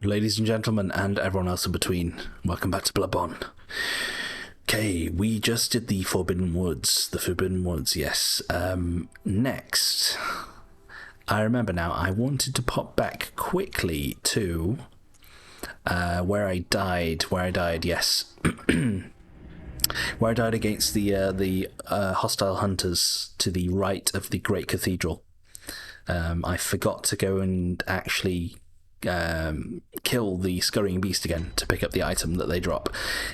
Ladies and gentlemen, and everyone else in between, welcome back to Bloodborne. Okay, we just did the Forbidden Woods. The Forbidden Woods, yes. Next, I remember now, I wanted to pop back quickly to where I died, yes. Where I died against the hostile hunters to the right of the Great Cathedral. I forgot to go and actually kill the scurrying beast again to pick up the item that they drop.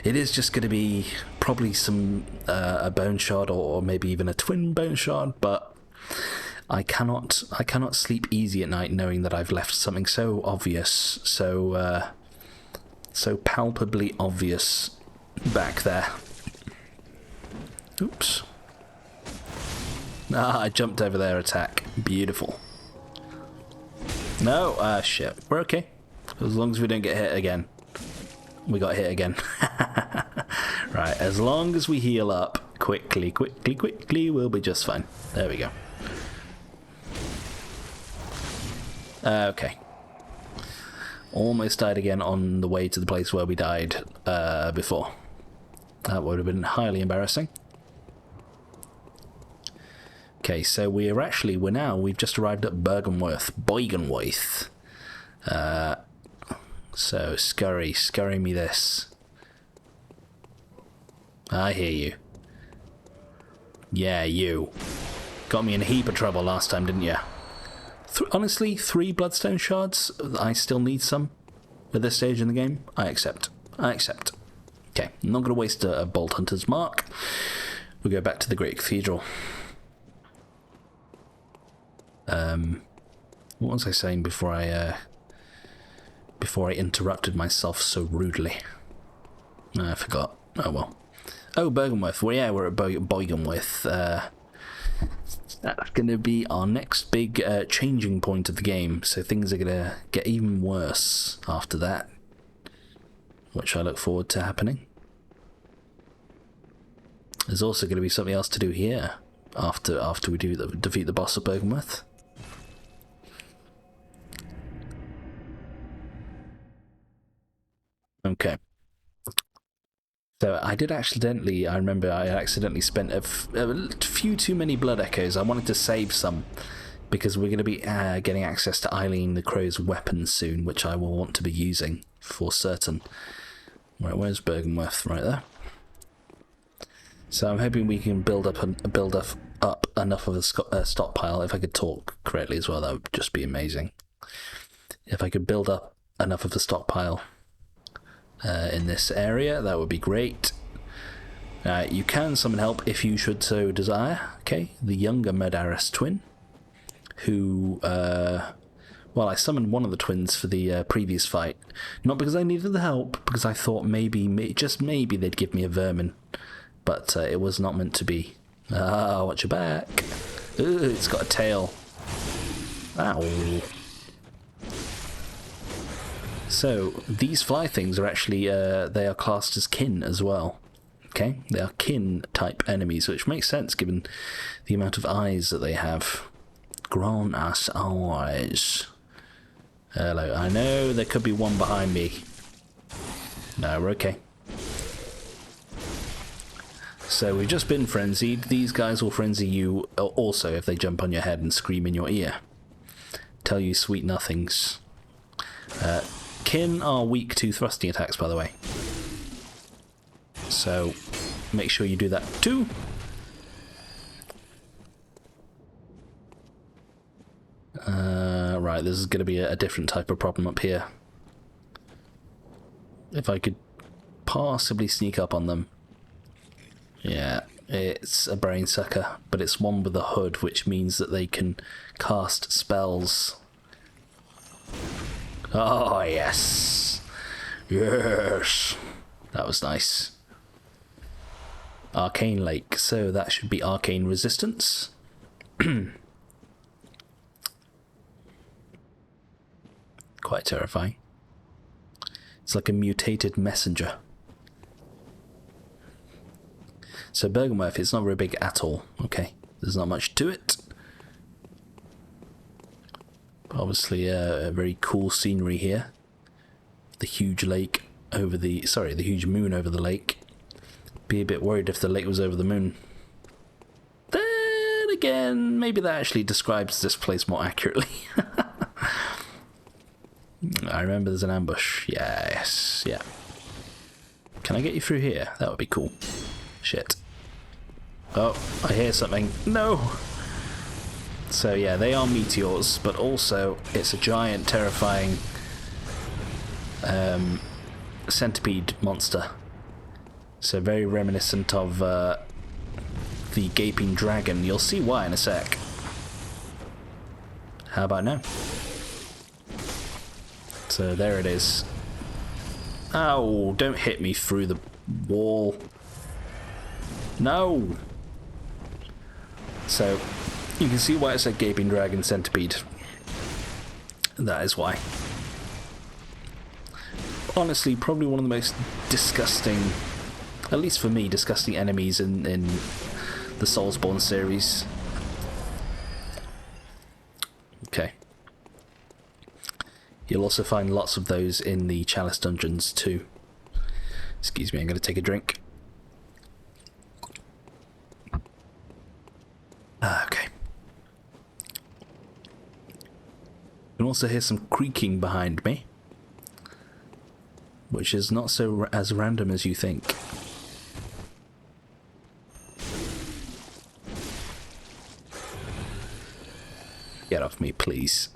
It is just going to be probably some a bone shard or maybe even a twin bone shard, but I cannot sleep easy at night knowing that I've left something so obvious, so palpably obvious back there. Oops. I jumped over their attack. Beautiful. No, shit. We're okay. As long as we don't get hit again. We got hit again. Right, as long as we heal up quickly, we'll be just fine. There we go. Okay. Almost died again on the way to the place where we died before. That would have been highly embarrassing. Okay, so we've just arrived at Boigenworth. So scurry me this. I hear you. Yeah, you. Got me in a heap of trouble last time, didn't you? Honestly, 3 bloodstone shards, I still need some at this stage in the game. I accept. Okay, I'm not going to waste a Bolt Hunter's mark. We'll go back to the Great Cathedral. What was I saying before I interrupted myself so rudely? I forgot. Oh well. Oh, Bergenworth. Well, yeah, we're at Boigenworth. That's going to be our next big changing point of the game. So things are going to get even worse after that, which I look forward to happening. There's also going to be something else to do here after we defeat the boss of Bergenworth. Okay. So I accidentally spent a few too many blood echoes. I wanted to save some because we're going to be getting access to Eileen the Crow's weapons soon, which I will want to be using for certain. Right, where's Bergenworth? Right there. So I'm hoping we can build up enough of a stockpile. If I could talk correctly as well, that would just be amazing. If I could build up enough of a stockpile in this area, that would be great. You can summon help if you should so desire. Okay, the younger Murderous twin, who, well, I summoned one of the twins for the previous fight, not because I needed the help, because I thought just maybe they'd give me a vermin, but it was not meant to be. Watch your back. Ooh, it's got a tail. Ow. So, these fly things are actually, they are classed as kin as well. Okay? They are kin-type enemies, which makes sense given the amount of eyes that they have. Grant us eyes. Hello. I know there could be one behind me. No, we're okay. So, we've just been frenzied. These guys will frenzy you also if they jump on your head and scream in your ear. Tell you sweet nothings. Kin are weak to thrusting attacks, by the way. So, make sure you do that too. Right, this is going to be a different type of problem up here. If I could possibly sneak up on them. Yeah, it's a brain sucker, but it's one with a hood, which means that they can cast spells. Oh, yes. Yes. That was nice. Arcane Lake. So that should be arcane resistance. Quite terrifying. It's like a mutated messenger. So Bergenworth, it's not very big at all. Okay. There's not much to it. Obviously, very cool scenery here. the huge lake over the... Sorry, the huge moon over the lake. Be a bit worried if the lake was over the moon. Then again, maybe that actually describes this place more accurately. I remember there's an ambush. Yes, yeah. Can I get you through here? That would be cool. Shit. Oh, I hear something. No! So yeah, they are meteors, but also it's a giant, terrifying centipede monster. So very reminiscent of the gaping dragon. You'll see why in a sec. How about now? So there it is. Ow, don't hit me through the wall. No! So, you can see why it's a gaping dragon centipede. That is why. Honestly, probably one of the most disgusting, at least for me, disgusting enemies in the Soulsborne series. Okay. You'll also find lots of those in the Chalice dungeons too. Excuse me, I'm going to take a drink. Okay. You can also hear some creaking behind me, which is not so as random as you think. Get off me, please.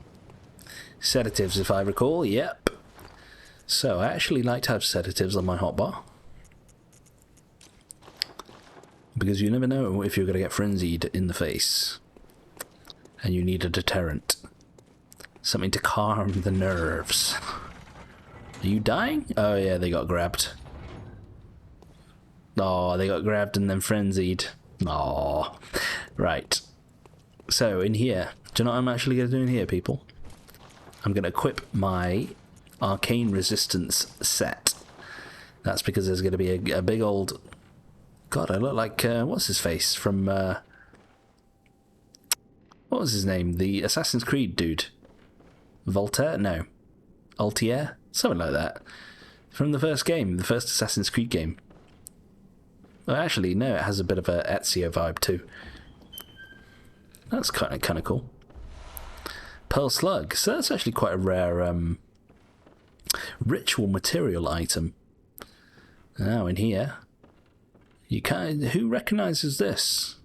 Sedatives, if I recall, yep. So, I actually like to have sedatives on my hotbar. Because you never know if you're going to get frenzied in the face. And you need a deterrent. Something to calm the nerves. Are you dying? Oh yeah, they got grabbed. Oh, they got grabbed and then frenzied. Oh, right. So, in here, do you know what I'm actually going to do in here, people? I'm going to equip my Arcane Resistance set. That's because there's going to be a big old... God, I look like... what's his face? From... what was his name? The Assassin's Creed dude. Voltaire? No. Altair? Something like that. From the first game. The first Assassin's Creed game. Well, actually, no, it has a bit of a Ezio vibe too. That's kind of cool. Pearl Slug. So that's actually quite a rare ritual material item. Now in here, you can. Who recognizes this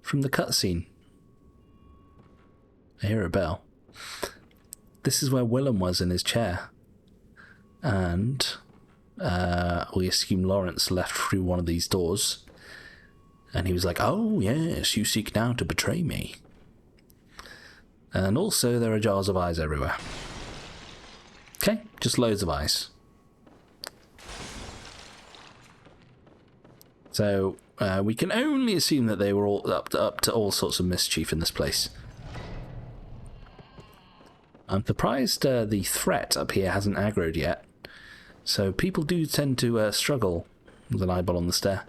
from the cutscene? I hear a bell. This is where Willem was in his chair, and we assume Lawrence left through one of these doors, and he was like, "Oh yes, you seek now to betray me." And also, there are jars of eyes everywhere. Okay, just loads of eyes. So, we can only assume that they were all up to all sorts of mischief in this place. I'm surprised the threat up here hasn't aggroed yet. So, people do tend to struggle with an eyeball on the stair.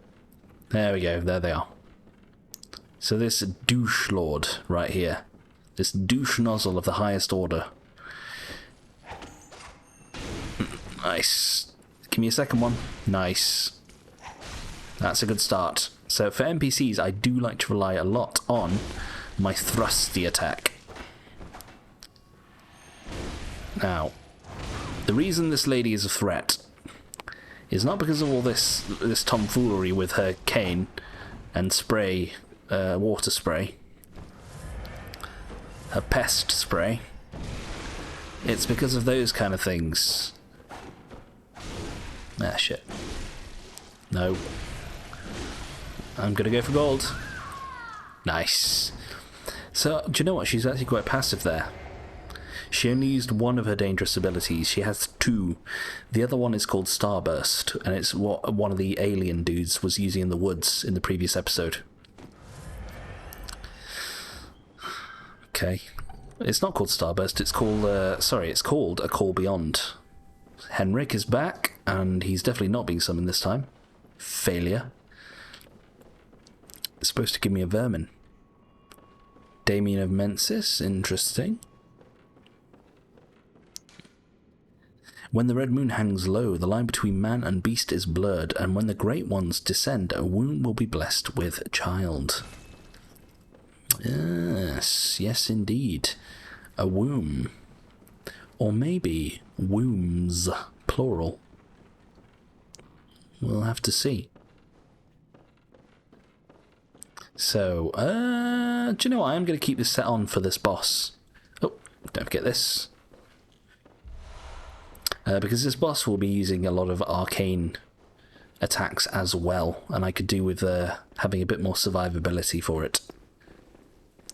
There we go, there they are. So this douche lord right here. This douche nozzle of the highest order. Nice. Give me a second one. Nice. That's a good start. So for NPCs, I do like to rely a lot on my thrusty attack. Now, the reason this lady is a threat is not because of all this tomfoolery with her cane and spray, water spray. A pest spray. It's because of those kind of things. Ah, shit. No. I'm gonna go for gold. Nice. So, do you know what? She's actually quite passive there. She only used one of her dangerous abilities. She has two. The other one is called Starburst, and it's what one of the alien dudes was using in the woods in the previous episode. Okay. It's not called Starburst, it's called, it's called A Call Beyond. Henrik is back, and he's definitely not being summoned this time. Failure. It's supposed to give me a vermin. Damien of Mensis, interesting. When the red moon hangs low, the line between man and beast is blurred, and when the great ones descend, a womb will be blessed with a child. Yes, yes indeed. A womb. Or maybe wombs, plural. We'll have to see. So, do you know what? I'm going to keep this set on for this boss. Oh, don't forget this. Because this boss will be using a lot of arcane attacks as well, and I could do with having a bit more survivability for it.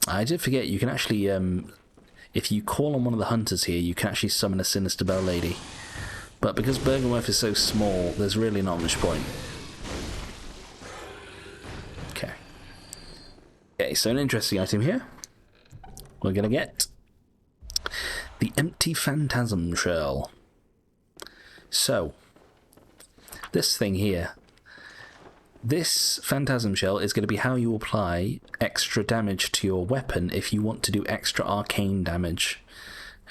I did forget, you can actually, if you call on one of the hunters here, you can actually summon a Sinister Bell Lady. But because Bergenworth is so small, there's really not much point. Okay, so an interesting item here. We're going to get the Empty Phantasm Shell. So, this thing here, this Phantasm Shell is going to be how you apply extra damage to your weapon if you want to do extra arcane damage.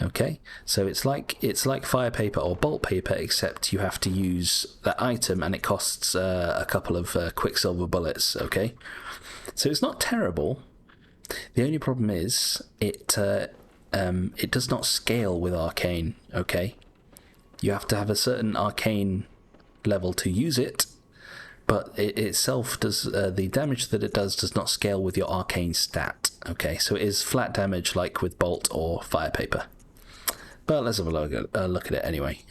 Okay, so it's like fire paper or bolt paper, except you have to use that item and it costs a couple of quicksilver bullets. Okay, so it's not terrible. The only problem is it does not scale with arcane. Okay, you have to have a certain arcane level to use it, but it itself does the damage that it does not scale with your arcane stat. Okay, so it is flat damage like with bolt or fire paper. But let's have a look at it anyway.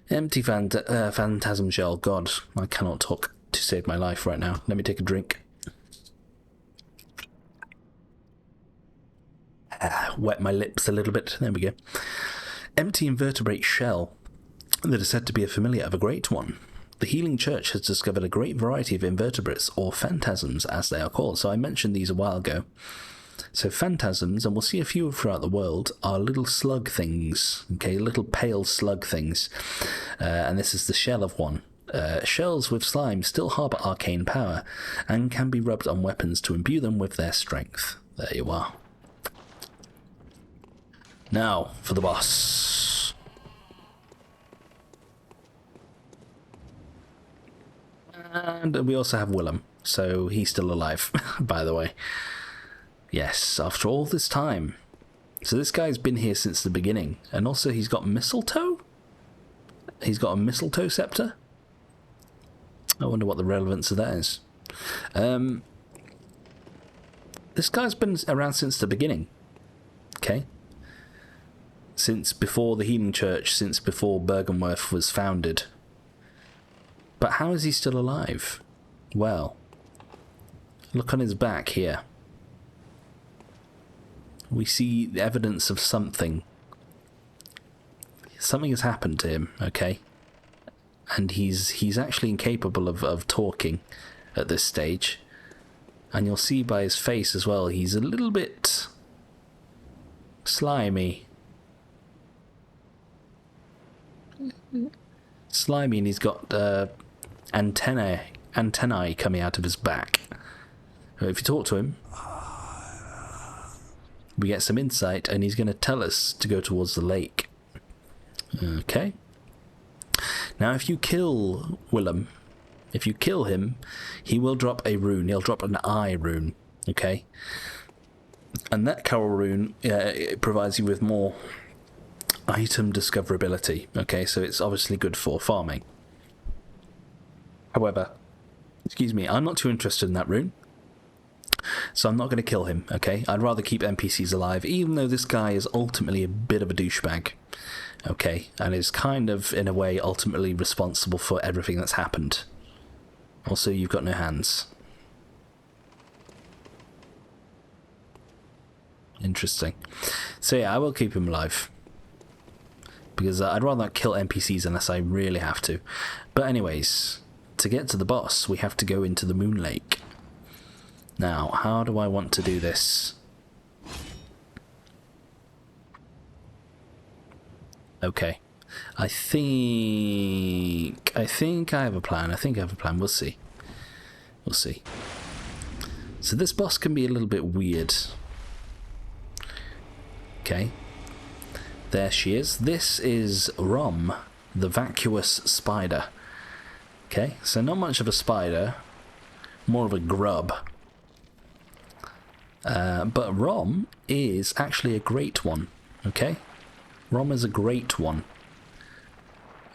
Empty Phantasm Shell. God, I cannot talk to save my life right now. Let me take a drink. Wet my lips a little bit. There we go. Empty invertebrate shell that is said to be a familiar of a great one. The Healing Church has discovered a great variety of invertebrates, or phantasms as they are called. So I mentioned these a while ago. So phantasms, and we'll see a few throughout the world, are little slug things, okay, little pale slug things, and this is the shell of one. Shells with slime still harbour arcane power, and can be rubbed on weapons to imbue them with their strength. There you are. Now, for the boss. And we also have Willem, so he's still alive, by the way. Yes, after all this time. So this guy's been here since the beginning. And also he's got mistletoe? He's got a mistletoe scepter? I wonder what the relevance of that is. This guy's been around since the beginning. Okay. Since before the Healing Church, since before Bergenworth was founded. But how is he still alive? Well, look on his back here. We see evidence of something. Something has happened to him, okay? And he's actually incapable of talking at this stage. And you'll see by his face as well, he's a little bit slimy. Slimy, and he's got antennae coming out of his back. If you talk to him, we get some insight, and he's going to tell us to go towards the lake. Okay. Now, if you kill Willem, if you kill him, he will drop a rune. He'll drop an eye rune. Okay. And that coral rune it provides you with more item discoverability. Okay, so it's obviously good for farming. However, excuse me, I'm not too interested in that rune. So I'm not going to kill him, okay? I'd rather keep NPCs alive, even though this guy is ultimately a bit of a douchebag, okay? And is kind of, in a way, ultimately responsible for everything that's happened. Also, you've got no hands. Interesting. So yeah, I will keep him alive. Because I'd rather not kill NPCs unless I really have to. But anyways, to get to the boss, we have to go into the Moon Lake. Now, how do I want to do this? Okay. I think I have a plan. We'll see. We'll see. So this boss can be a little bit weird. Okay. There she is. This is Rom, the vacuous spider. Okay, so not much of a spider, more of a grub. But Rom is actually a great one, okay? Rom is a great one.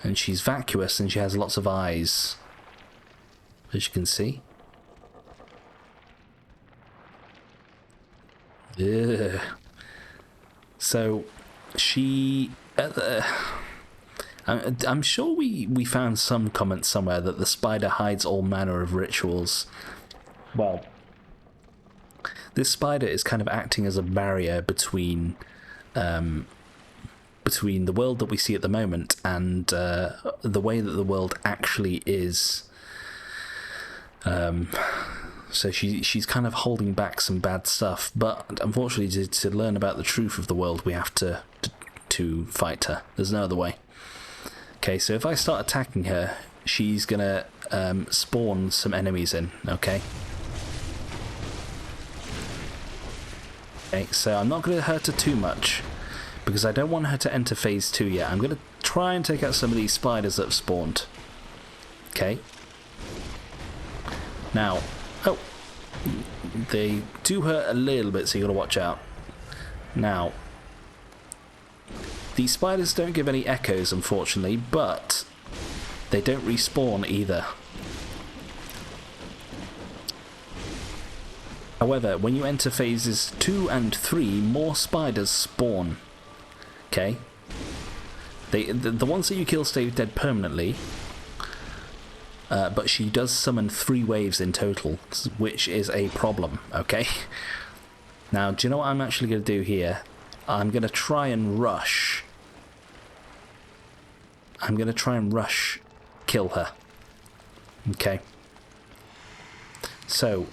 And she's vacuous and she has lots of eyes, as you can see. Ugh. So she... I'm sure we found some comment somewhere that the spider hides all manner of rituals. Well, this spider is kind of acting as a barrier between the world that we see at the moment and the way that the world actually is. So she's kind of holding back some bad stuff, but unfortunately to learn about the truth of the world we have to fight her. There's no other way. Okay, so if I start attacking her, she's gonna spawn some enemies in, okay? Okay, so I'm not gonna hurt her too much, because I don't want her to enter phase 2 yet. I'm gonna try and take out some of these spiders that have spawned. Okay. Now, oh, they do hurt a little bit, so you gotta watch out. Now, these spiders don't give any echoes, unfortunately, but they don't respawn either. However, when you enter phases 2 and 3, more spiders spawn. Okay? The ones that you kill stay dead permanently, but she does summon 3 waves in total, which is a problem, okay? Now, do you know what I'm actually going to do here? I'm going to try and rush. Kill her. Okay. So,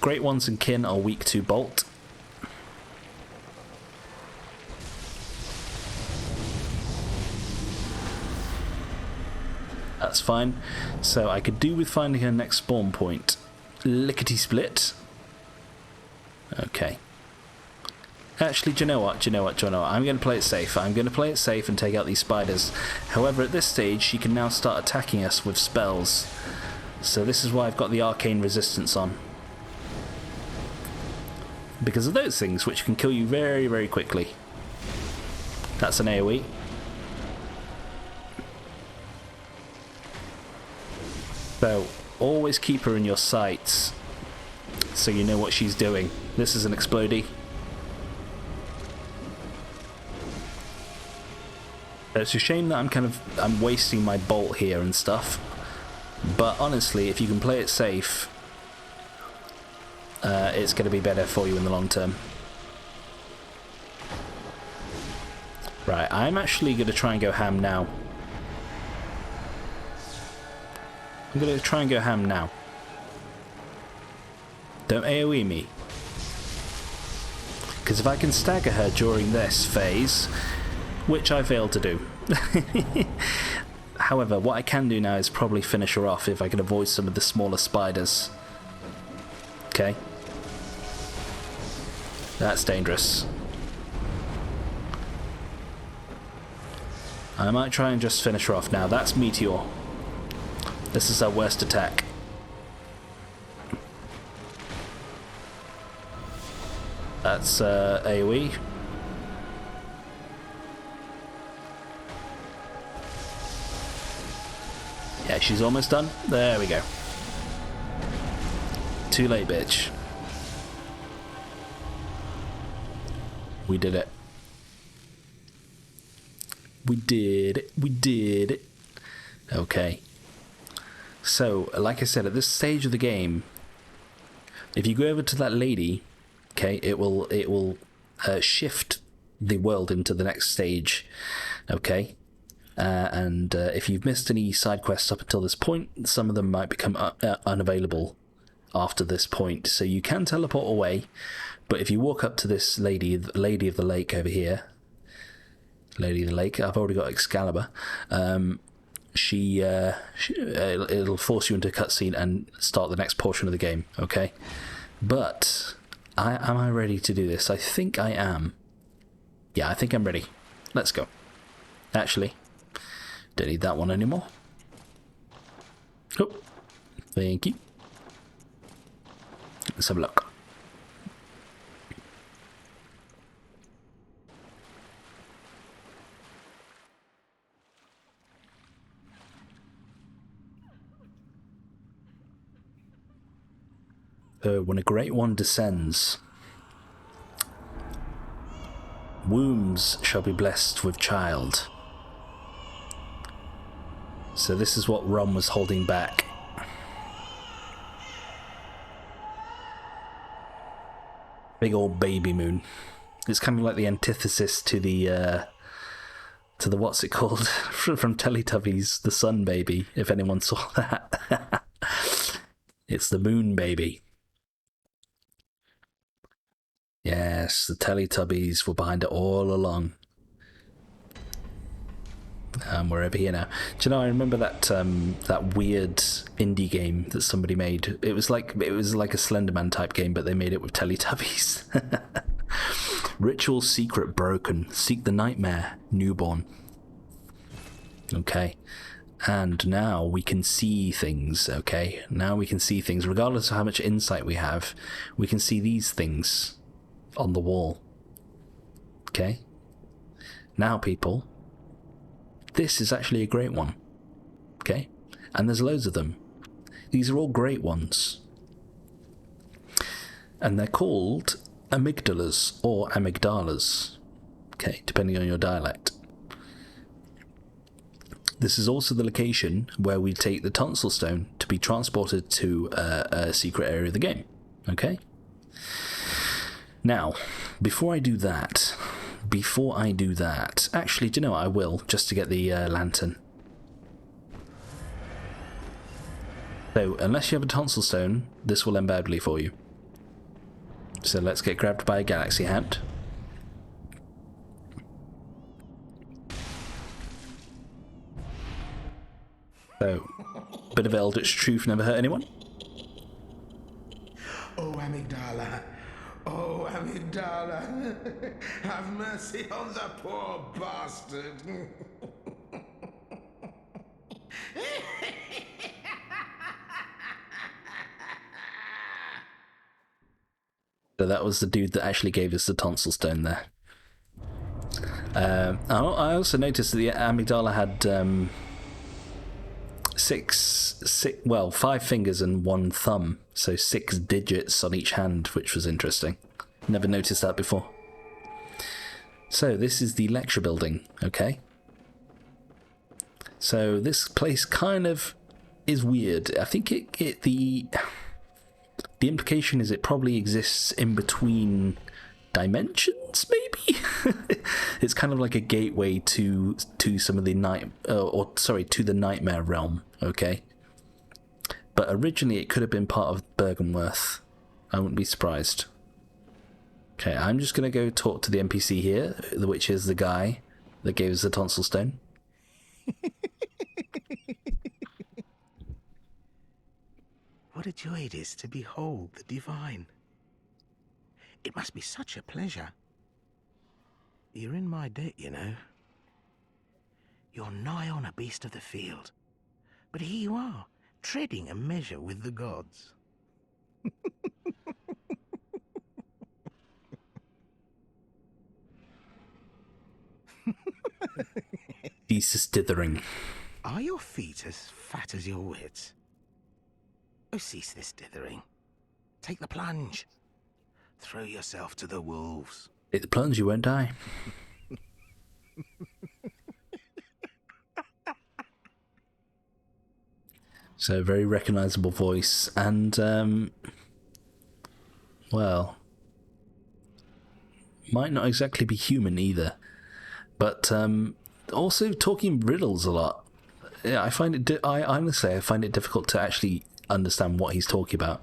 Great Ones and Kin are weak to Bolt. That's fine. So I could do with finding her next spawn point. Lickety split. Okay. Actually, do you know what? I'm going to play it safe. I'm going to play it safe and take out these spiders. However, at this stage, she can now start attacking us with spells. So this is why I've got the arcane resistance on. Because of those things, which can kill you very, very quickly. That's an AoE. So, always keep her in your sights, so you know what she's doing. This is an explodey. It's a shame that I'm wasting my bolt here and stuff. But honestly, if you can play it safe, it's going to be better for you in the long term. Right, I'm actually going to try and go ham now. Don't AoE me. Because if I can stagger her during this phase, which I failed to do. However, what I can do now is probably finish her off if I can avoid some of the smaller spiders. Okay. That's dangerous. I might try and just finish her off now. That's Meteor. This is our worst attack. That's AoE. Yeah, she's almost done. There we go. Too late, bitch. We did it. We did it. Okay. So, like I said, at this stage of the game, if you go over to that lady, okay, it will shift the world into the next stage, okay? And if you've missed any side quests up until this point, some of them might become unavailable after this point. So you can teleport away, but if you walk up to this lady of the lake over here, Lady of the Lake, I've already got Excalibur. It'll force you into a cutscene and start the next portion of the game, okay? But am I ready to do this? I think I am. Yeah, I think I'm ready. let's go. Actually, don't need that one anymore. Oh, thank you. Let's have a look. When a great one descends, wombs shall be blessed with child. So this is what Rom was holding back. Big old baby moon. It's kind of like the antithesis to the what's it called from Teletubbies, the sun baby. If anyone saw that, it's the moon baby. Yes, the Teletubbies were behind it all along. We're over here now. Do you know? I remember that that weird indie game that somebody made. It was like a Slenderman type game, but they made it with Teletubbies. Ritual secret broken. Seek the nightmare newborn. Okay, and now we can see things. Okay, now we can see things, regardless of how much insight we have. We can see these things on the wall. Okay. Now, people. This is actually a great one, okay? And there's loads of them. These are all great ones. And they're called amygdalas or amygdalas, okay, depending on your dialect. This is also the location where we take the tonsil stone to be transported to a secret area of the game, okay? Now, before I do that, actually, do you know what? I will, just to get the lantern. So, unless you have a tonsil stone, this will end badly for you. So let's get grabbed by a galaxy hand. So, bit of eldritch truth never hurt anyone. Oh, amygdala. Oh, amygdala. Have mercy on the poor bastard. So that was the dude that actually gave us the tonsil stone there. I also noticed that the amygdala had 5 fingers and 1 thumb, so 6 digits on each hand, which was interesting. Never noticed that before. So this is the lecture building, okay? So this place kind of is weird. I think the implication is it probably exists in between dimensions, maybe. It's kind of like a gateway to some of the to the nightmare realm, okay? But originally it could have been part of Bergenworth. I wouldn't be surprised. Okay, I'm just going to go talk to the NPC here, which is the guy that gave us the tonsil stone. What a joy it is to behold the divine. It must be such a pleasure. You're in my debt, you know. You're nigh on a beast of the field. But here you are, treading a measure with the gods. Jesus dithering. Are your feet as fat as your wits? Oh, cease this dithering. Take the plunge. Throw yourself to the wolves. Take the plunge, you won't die. So, very recognisable voice, and, well, might not exactly be human either, but also talking riddles a lot. Yeah, I find it. I honestly find it difficult to actually understand what he's talking about.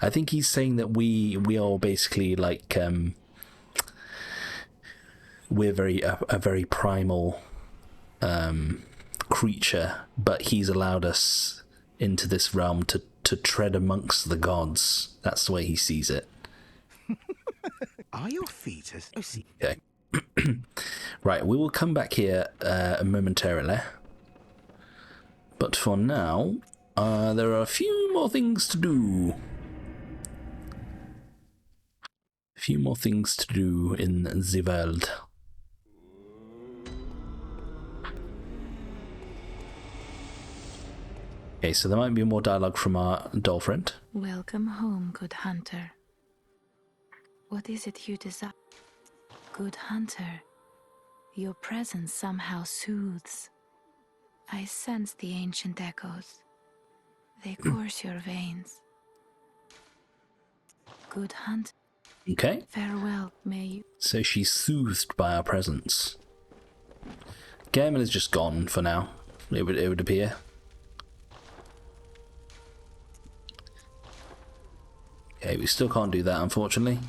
I think he's saying that we are basically like we're a very primal creature, but he's allowed us into this realm to tread amongst the gods. That's the way he sees it. Are your feet as... Okay. Right, we will come back here momentarily. But for now, there are a few more things to do. A few more things to do in the world. Okay, so there might be more dialogue from our doll friend. Welcome home, good hunter. What is it you desire? Good hunter, your presence somehow soothes. I sense the ancient echoes. They course your veins. Good hunter. Okay. Farewell, may you. So she's soothed by our presence. Gammon is just gone for now, it would appear. Okay, we still can't do that, unfortunately.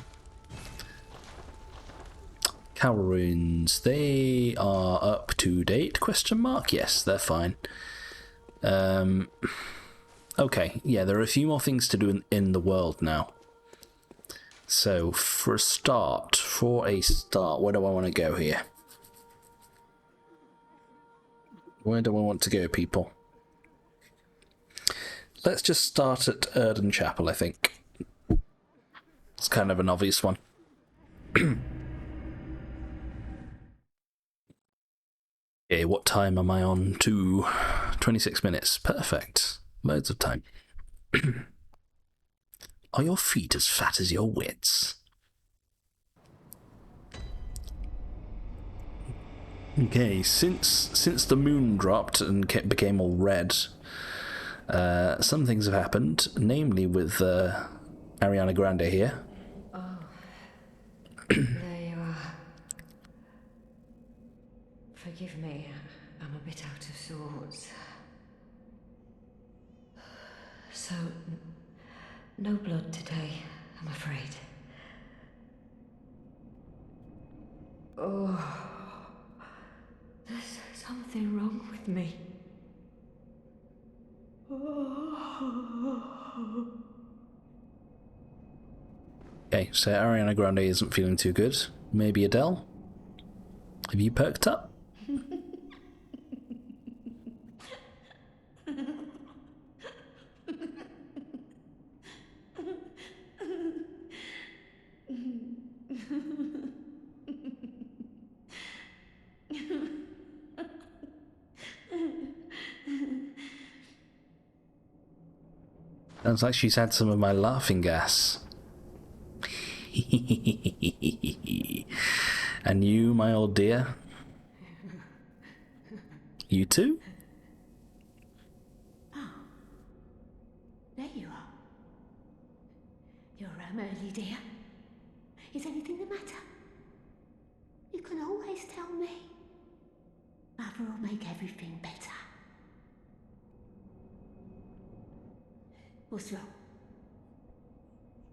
Carol runes, they are up to date, question mark? Yes, they're fine. Okay, yeah, there are a few more things to do in the world now. So, for a start, where do I want to go here? Where do I want to go, people? Let's just start at Erden Chapel, I think. It's kind of an obvious one. Okay, what time am I on to? 26 minutes. Perfect. Loads of time. Are your feet as fat as your wits? Okay, since the moon dropped and became all red, some things have happened, namely with Ariana Grande here. Oh, there you are. Forgive me, I'm a bit out of sorts. So, no blood today, I'm afraid. Oh, there's something wrong with me. Okay, so Ariana Grande isn't feeling too good. Maybe Adele? Have you perked up? Sounds like she's had some of my laughing gas. And you, my old dear? You too? Oh, there you are. You're early, dear. Is anything the matter? You can always tell me. Mother will make everything better. What's wrong?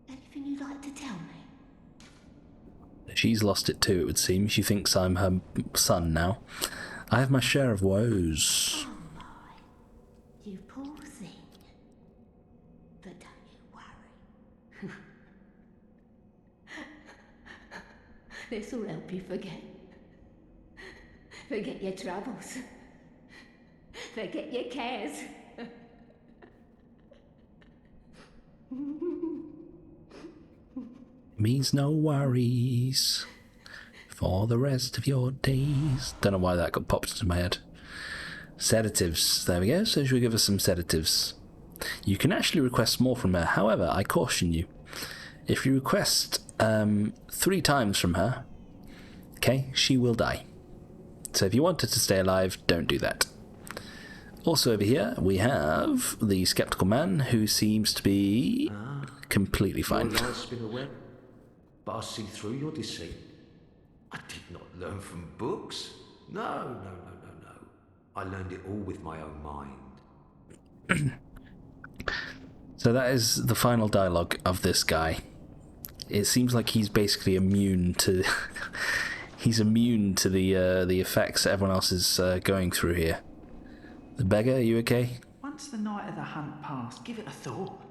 Anything you'd like to tell me? She's lost it too, it would seem. She thinks I'm her son now. I have my share of woes. Oh my, you poor thing. But don't you worry. This will help you forget. Forget your troubles. Forget your cares. Means no worries for the rest of your days. Don't know why that got popped into my head. Sedatives. There we go. So she'll give us some sedatives. You can actually request more from her. However, I caution you. If you request 3 times from her, okay, she will die. So if you want her to stay alive, don't do that. Also over here, we have the skeptical man who seems to be completely fine. Your lies spin a web, but I see through your deceit. I did not learn from books. No. I learned it all with my own mind. So that is the final dialogue of this guy. It seems like he's basically immune to he's immune to the effects that everyone else is going through here. The beggar, are you okay? Once the night of the hunt passed, give it a thought.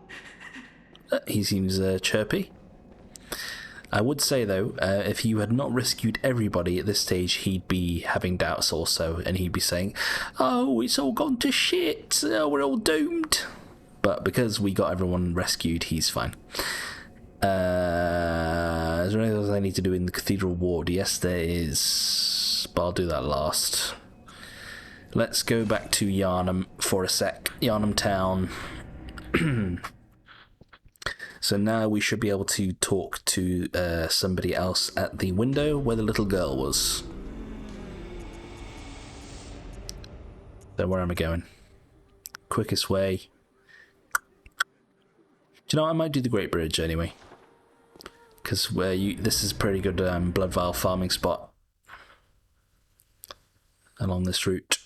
He seems chirpy. I would say, though, if you had not rescued everybody at this stage, he'd be having doubts also, and he'd be saying, oh, it's all gone to shit, oh, we're all doomed. But because we got everyone rescued, he's fine. Is there anything else I need to do in the Cathedral Ward? Yes, there is, but I'll do that last. Let's go back to Yharnam for a sec. Yharnam Town. So now we should be able to talk to somebody else at the window where the little girl was. So where am I going? Quickest way. Do you know what? I might do the Great Bridge anyway. Because this is a pretty good blood vial farming spot along this route.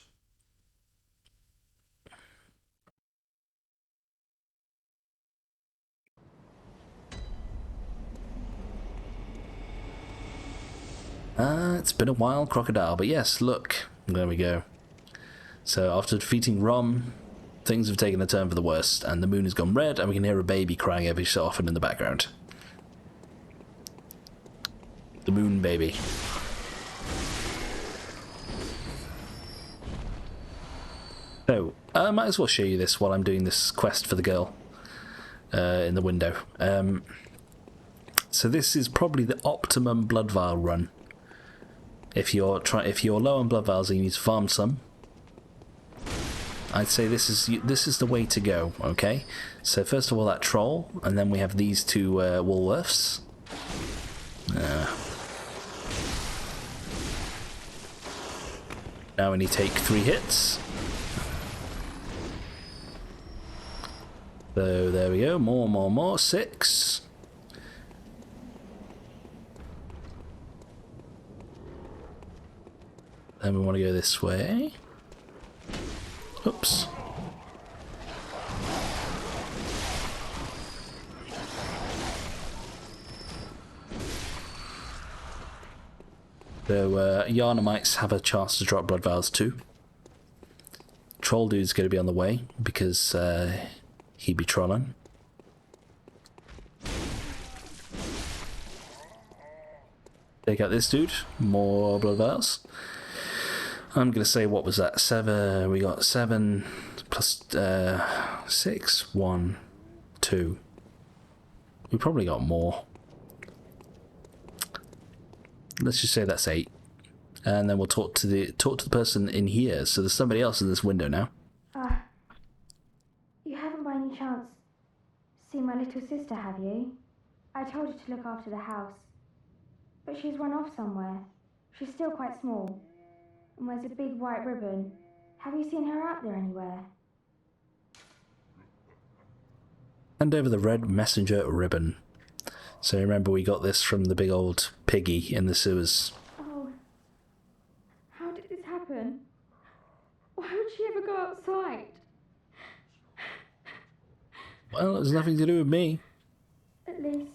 It's been a while, Crocodile, but yes, look, there we go. So after defeating Rom, things have taken a turn for the worst, and the moon has gone red, and we can hear a baby crying every so often in the background. The moon baby. So, I might as well show you this while I'm doing this quest for the girl in the window. So this is probably the optimum blood vial run. If you're low on blood vials and you need to farm some, I'd say this is the way to go. Okay, so first of all that troll, and then we have these two Woolworths. Now we need to take 3 hits. So there we go. More. 6. Then we want to go this way. Oops. So Yharnamites have a chance to drop blood vials too. Troll dude's going to be on the way because he'd be trolling. Take out this dude. More blood vials. I'm going to say, what was that? 7. We got 7 plus 6. 1, 2. We probably got more. Let's just say that's 8. And then we'll talk to the person in here. So there's somebody else in this window now. You haven't by any chance seen my little sister, have you? I told her to look after the house, but she's run off somewhere. She's still quite small and wears a big white ribbon. Have you seen her out there anywhere? Hand over the red messenger ribbon. So remember, we got this from the big old PEGI in the sewers. Oh, how did this happen? Why would she ever go outside? Well, it's nothing to do with me. At least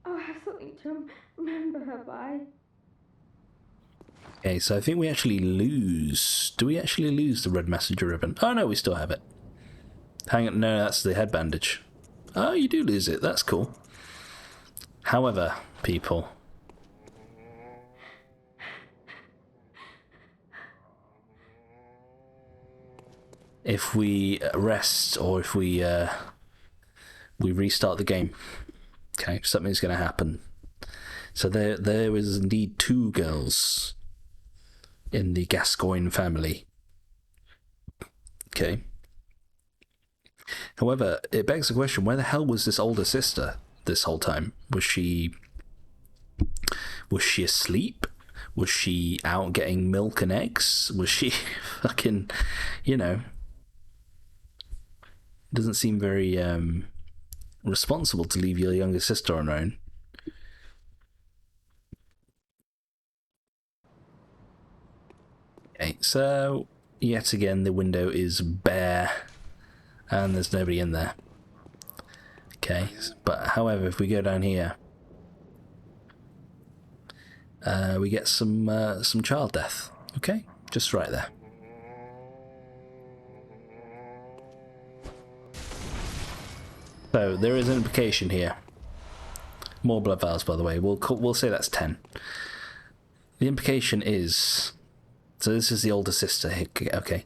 I'll have something to remember her by. Okay, so I think we actually lose. Do we actually lose the red messenger ribbon? Oh no, we still have it. Hang on, no, that's the head bandage. Oh, you do lose it. That's cool. However, people, if we rest or if we restart the game, okay, something's going to happen. So there is indeed 2 girls in the Gascoigne family. Okay. However, it begs the question, where the hell was this older sister this whole time? Was she asleep? Was she out getting milk and eggs? Was she fucking, doesn't seem very responsible to leave your younger sister on her own. Okay, so yet again the window is bare and there's nobody in there. Okay, but however, if we go down here, we get some child death. Okay, just right there. So there is an implication here. More blood vials, by the way. We'll say that's 10. The implication is... So this is the older sister. Okay.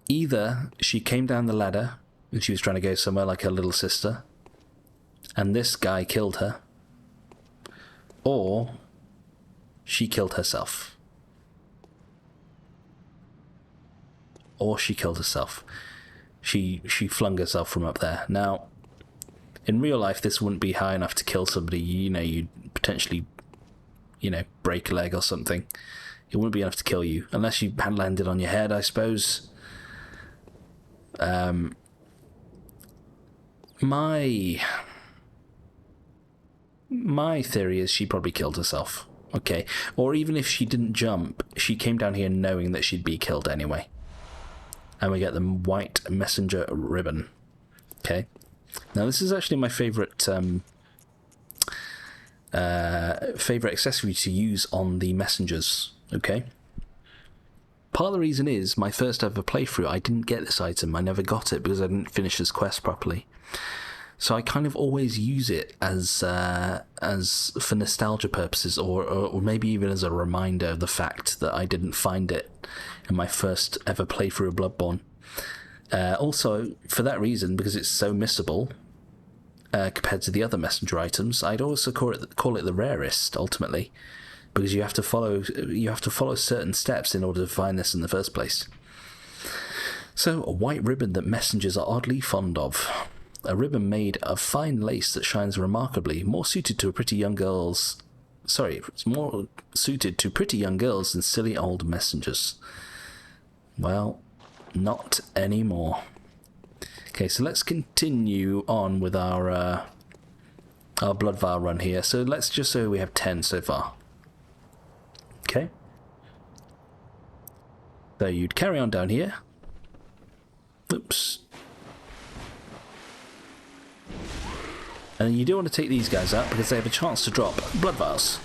Either she came down the ladder and she was trying to go somewhere like her little sister, and this guy killed her, or she killed herself. She flung herself from up there. Now, in real life, this wouldn't be high enough to kill somebody. You'd potentially, break a leg or something. It wouldn't be enough to kill you, unless you had landed on your head, I suppose. My theory is she probably killed herself. Okay. Or even if she didn't jump, she came down here knowing that she'd be killed anyway. And we get the white messenger ribbon. Okay. Now this is actually my favourite accessory to use on the messengers. Okay. Part of the reason is my first ever playthrough, I didn't get this item. I never got it because I didn't finish this quest properly. So I kind of always use it as for nostalgia purposes, or maybe even as a reminder of the fact that I didn't find it in my first ever playthrough of Bloodborne. Also, for that reason, because it's so missable compared to the other messenger items, I'd also call it the rarest ultimately, because you have to follow certain steps in order to find this in the first place. So, a white ribbon that messengers are oddly fond of. A ribbon made of fine lace that shines remarkably, more suited to pretty young girls than silly old messengers. Well, not anymore. Okay, so let's continue on with our blood vial run here. So let's just say we have 10 so far. Okay. So you'd carry on down here. Oops. And you do want to take these guys out because they have a chance to drop blood vials.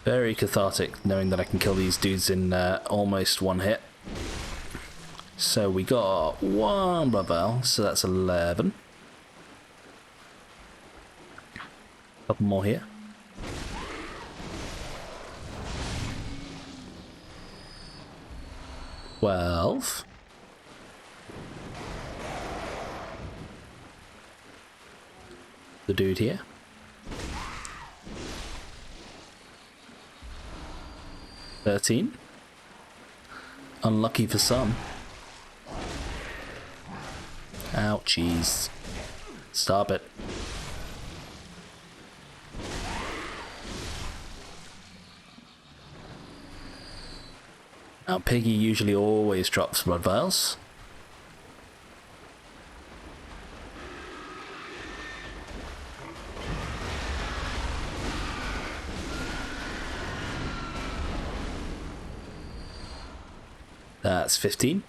Very cathartic knowing that I can kill these dudes in almost one hit. So we got 1 blood vial, so that's 11. Couple more here. 12. The dude here. 13. Unlucky for some. Ouchies. Stop it. Now, PEGI usually always drops blood vials. That's 15.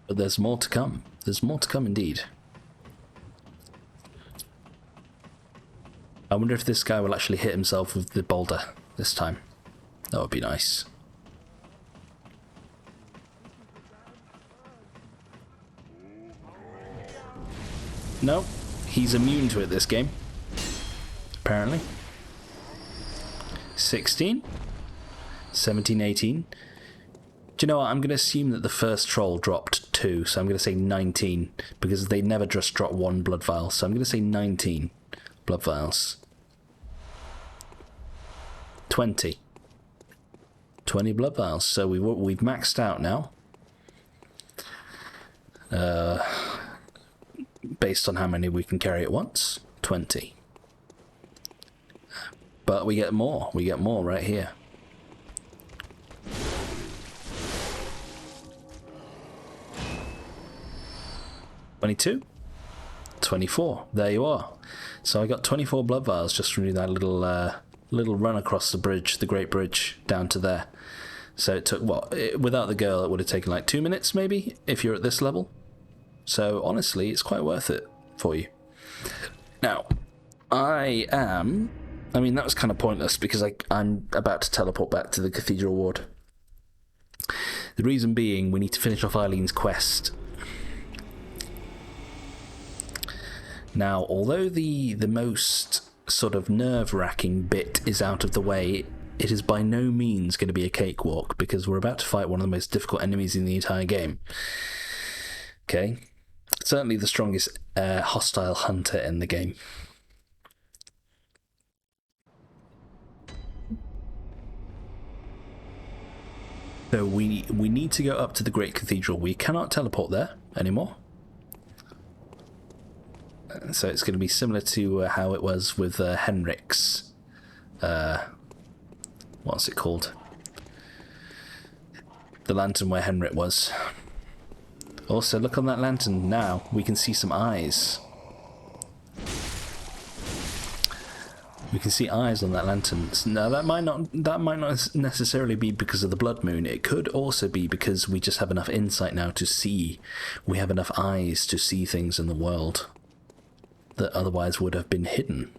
But there's more to come. There's more to come indeed. I wonder if this guy will actually hit himself with the boulder this time. That would be nice. No, he's immune to it this game. Apparently. 16. 17, 18. Do you know what? I'm going to assume that the first troll dropped 2, so I'm going to say 19, because they never just drop 1 blood vial, so I'm going to say 19 blood vials. 20. 20 blood vials, so we've maxed out now. Based on how many we can carry at once. 20. But we get more right here. 22. 24. There you are. So I got 24 blood vials just from doing that little run across the bridge, the Great Bridge, down to there. So it took, without the girl, it would have taken like 2 minutes maybe, if you're at this level. So honestly, it's quite worth it for you. Now, I I mean, that was kind of pointless because I'm about to teleport back to the Cathedral Ward. The reason being, we need to finish off Eileen's quest. Now, although the most sort of nerve-wracking bit is out of the way, it is by no means going to be a cakewalk, because we're about to fight one of the most difficult enemies in the entire game. Okay? Certainly the strongest hostile hunter in the game. So we need to go up to the Great Cathedral. We cannot teleport there anymore. So it's going to be similar to how it was with Henrik's... what's it called? The lantern where Henrik was. Also, look on that lantern now. We can see some eyes. We can see eyes on that lantern. Now, that might not necessarily be because of the blood moon. It could also be because we just have enough insight now to see. We have enough eyes to see things in the world that otherwise would have been hidden.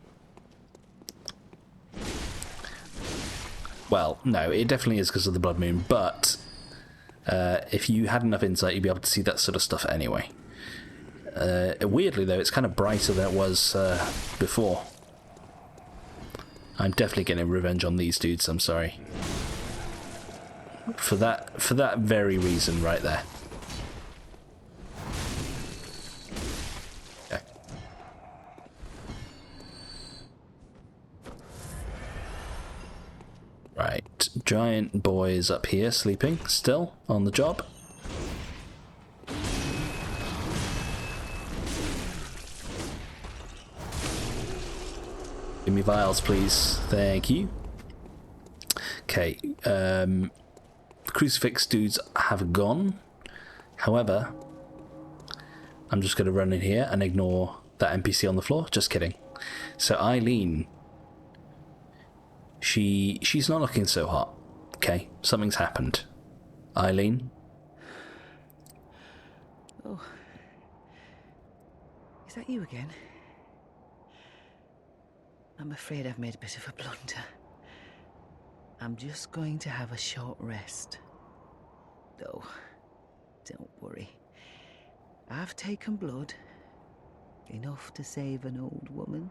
Well, no, it definitely is because of the blood moon, but if you had enough insight, you'd be able to see that sort of stuff anyway. Weirdly, though, it's kind of brighter than it was before. I'm definitely getting revenge on these dudes, I'm sorry. For that very reason right there. Okay. Right, giant boys up here sleeping, still on the job. Give me vials, please. Thank you. Okay, crucifix dudes have gone. However, I'm just going to run in here and ignore that NPC on the floor. Just kidding. So Eileen, she's not looking so hot. Okay, something's happened. Eileen? Oh. Is that you again? I'm afraid I've made a bit of a blunder. I'm just going to have a short rest. Though, don't worry. I've taken blood. Enough to save an old woman.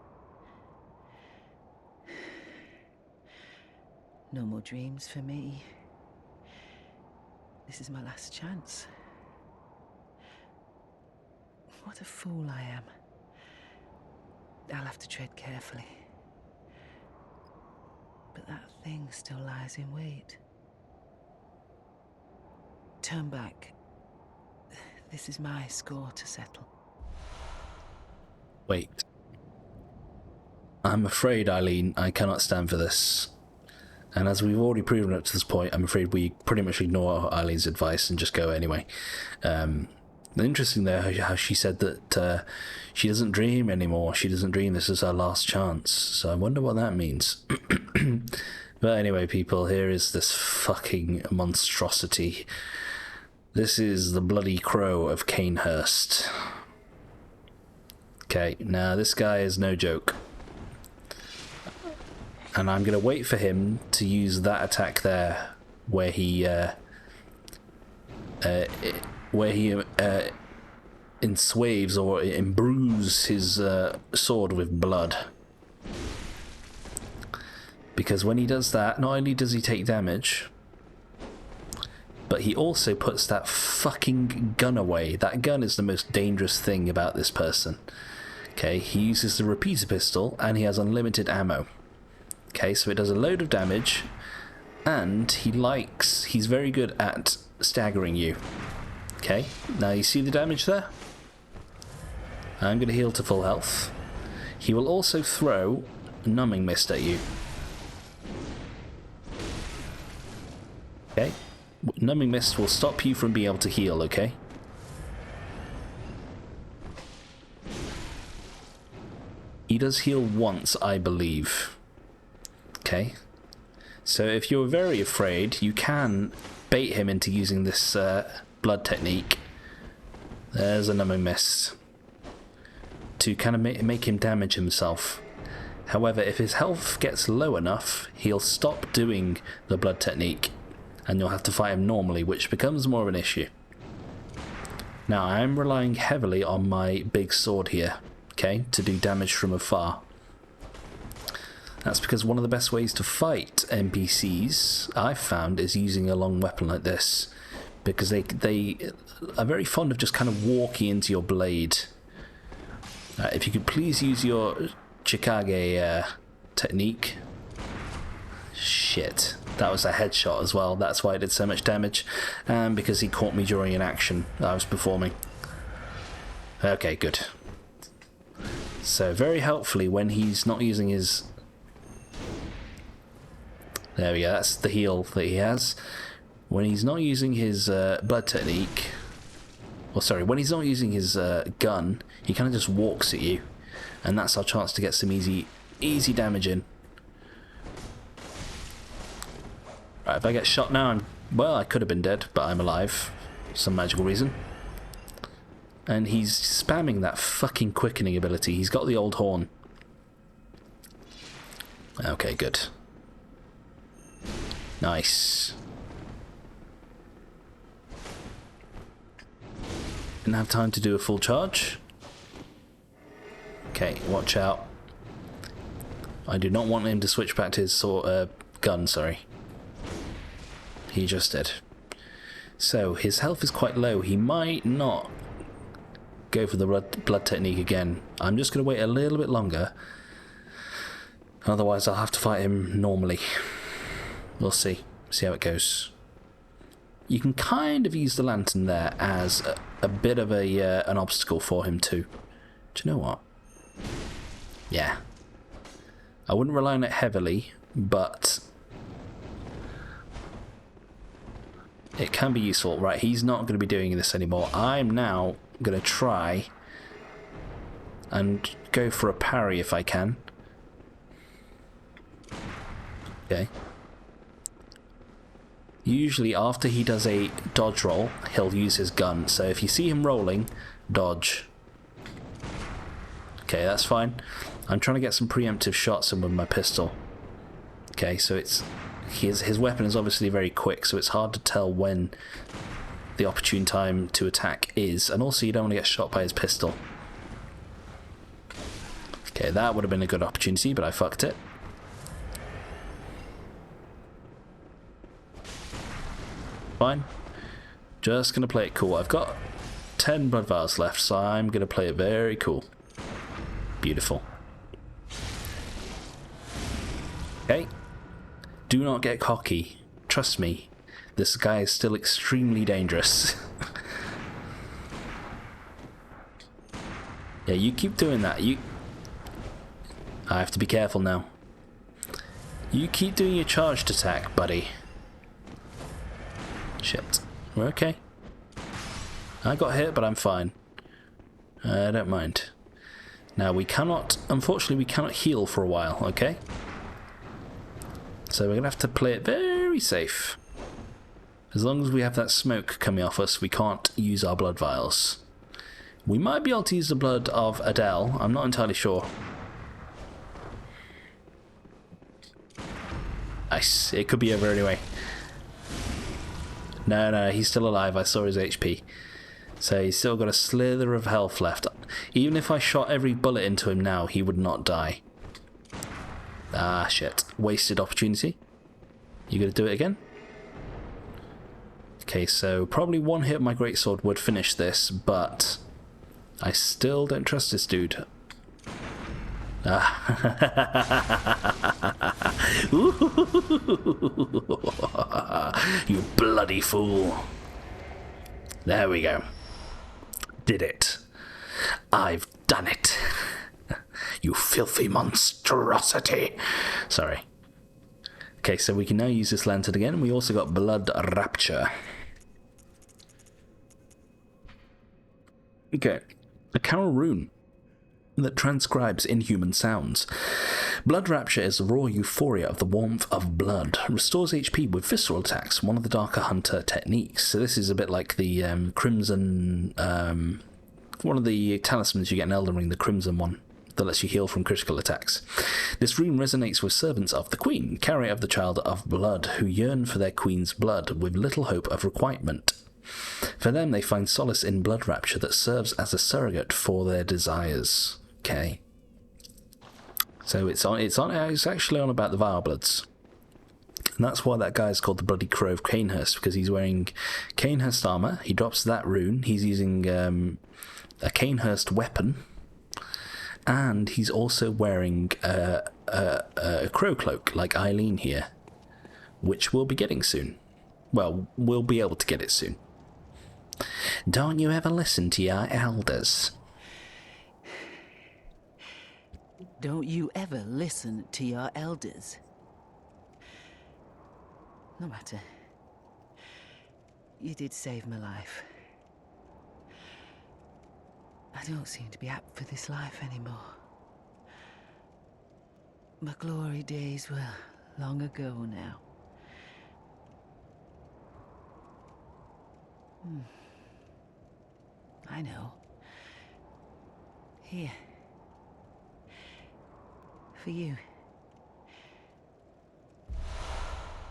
No more dreams for me. This is my last chance. What a fool I am. I'll have to tread carefully. But that thing still lies in wait. Turn back. This is my score to settle. Wait. I'm afraid, Eileen, I cannot stand for this. And as we've already proven up to this point, I'm afraid we pretty much ignore Eileen's advice and just go anyway. Interesting though how she said that she doesn't dream anymore. She doesn't dream. This is her last chance. So I wonder what that means. But anyway, people, here is this fucking monstrosity. This is the bloody crow of Canehurst. Okay, now this guy is no joke. And I'm going to wait for him to use that attack there, where he enswaves or imbrues his sword with blood. Because when he does that, not only does he take damage, but he also puts that fucking gun away. That gun is the most dangerous thing about this person. Okay, he uses the repeater pistol and he has unlimited ammo. Okay, so it does a load of damage, and he's very good at staggering you. Okay, now you see the damage there? I'm going to heal to full health. He will also throw numbing mist at you. Okay, numbing mist will stop you from being able to heal, okay? He does heal once, I believe. Okay, so if you're very afraid, you can bait him into using this blood technique. There's a numbing mist to kind of make him damage himself. However, if his health gets low enough, he'll stop doing the blood technique, and you'll have to fight him normally, which becomes more of an issue. Now, I'm relying heavily on my big sword here, okay, to do damage from afar. That's because one of the best ways to fight NPCs, I've found, is using a long weapon like this, because they are very fond of just kind of walking into your blade. If you could please use your Chikage technique. Shit, that was a headshot as well. That's why I did so much damage, because he caught me during an action that I was performing. Okay, good. So very helpfully, when he's not using his... There we go, that's the heal that he has. When he's not using his blood technique... Well, sorry, when he's not using his gun, he kind of just walks at you. And that's our chance to get some easy damage in. Right, if I get shot now, well, I could have been dead, but I'm alive. For some magical reason. And he's spamming that fucking quickening ability. He's got the old horn. Okay, good. Nice. Didn't have time to do a full charge. Okay, watch out. I do not want him to switch back to his gun, sorry. He just did. So, his health is quite low. He might not go for the blood technique again. I'm just going to wait a little bit longer. Otherwise, I'll have to fight him normally. We'll see. See how it goes. You can kind of use the lantern there as a bit of an obstacle for him too. Do you know what? Yeah. I wouldn't rely on it heavily, but it can be useful. Right, he's not going to be doing this anymore. I'm now going to try and go for a parry if I can. Okay. Usually after he does a dodge roll, he'll use his gun. So if you see him rolling, dodge. Okay, that's fine. I'm trying to get some preemptive shots in with my pistol. Okay, so it's his weapon is obviously very quick, so it's hard to tell when the opportune time to attack is. And also you don't want to get shot by his pistol. Okay, that would have been a good opportunity, but I fucked it. Fine. Just going to play it cool. I've got 10 blood vials left, so I'm going to play it very cool. Beautiful. Okay. Do not get cocky. Trust me. This guy is still extremely dangerous. Yeah, you keep doing that. I have to be careful now. You keep doing your charged attack, buddy. Shit. We're okay. I got hit, but I'm fine. I don't mind. Now, unfortunately, we cannot heal for a while, okay? So we're going to have to play it very safe. As long as we have that smoke coming off us, we can't use our blood vials. We might be able to use the blood of Adele. I'm not entirely sure. Nice. It could be over anyway. No, he's still alive. I saw his HP. So he's still got a slither of health left. Even if I shot every bullet into him now, he would not die. Ah, shit. Wasted opportunity. You gonna do it again? Okay, so probably one hit of my greatsword would finish this, but I still don't trust this dude. You bloody fool. There we go. Did it. I've done it. You filthy monstrosity. Sorry. Okay, so we can now use this lantern again. We also got Blood Rapture. Okay. A Carol rune that transcribes inhuman sounds. Blood Rapture is the raw euphoria of the warmth of blood. Restores HP with visceral attacks, one of the Darker Hunter techniques. So this is a bit like the Crimson... one of the talismans you get in Elden Ring, the Crimson one. that lets you heal from critical attacks. This rune resonates with servants of the Queen, carrier of the Child of Blood, who yearn for their Queen's blood with little hope of requitement. For them, they find solace in blood rapture that serves as a surrogate for their desires. Okay. So it's actually on about the Vilebloods. And that's why that guy's called the Bloody Crow of Canehurst, because he's wearing Canehurst armour. He drops that rune. He's using a Canehurst weapon. And he's also wearing a crow cloak, like Eileen here, which we'll be getting soon. Well, we'll be able to get it soon. Don't you ever listen to your elders? Don't you ever listen to your elders? No matter. You did save my life. I don't seem to be apt for this life anymore. My glory days were long ago now. I know. Here. For you.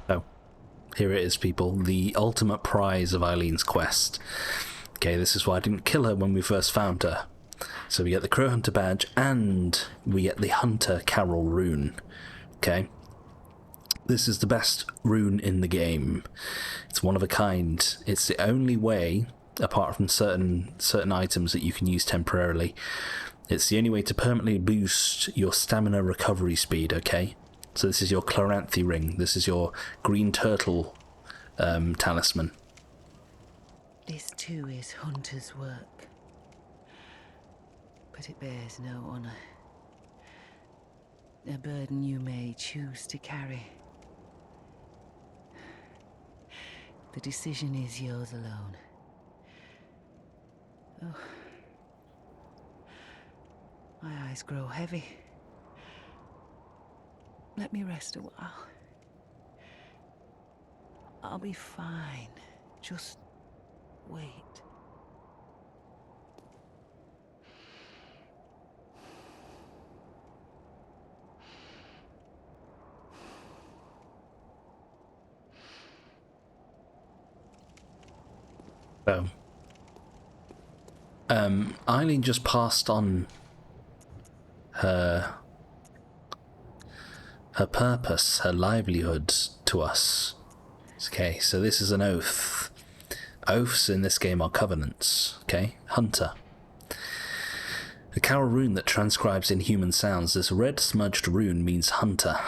Oh. Here it is, people. The ultimate prize of Eileen's quest. Okay, this is why I didn't kill her when we first found her. So we get the Crow Hunter badge, and we get the Hunter Carol rune. Okay? This is the best rune in the game. It's one of a kind. It's the only way, apart from certain items that you can use temporarily, it's the only way to permanently boost your stamina recovery speed, okay? So this is your Chloranthy ring. This is your green turtle talisman. This too is hunter's work. But it bears no honour. A burden you may choose to carry. The decision is yours alone. Oh. My eyes grow heavy. Let me rest a while. I'll be fine. Just wait. So, Eileen just passed on her purpose, her livelihood to us. Okay, so this is an oath. Oaths in this game are covenants. Okay, Hunter. The Carol rune that transcribes inhuman sounds. This red smudged rune means hunter,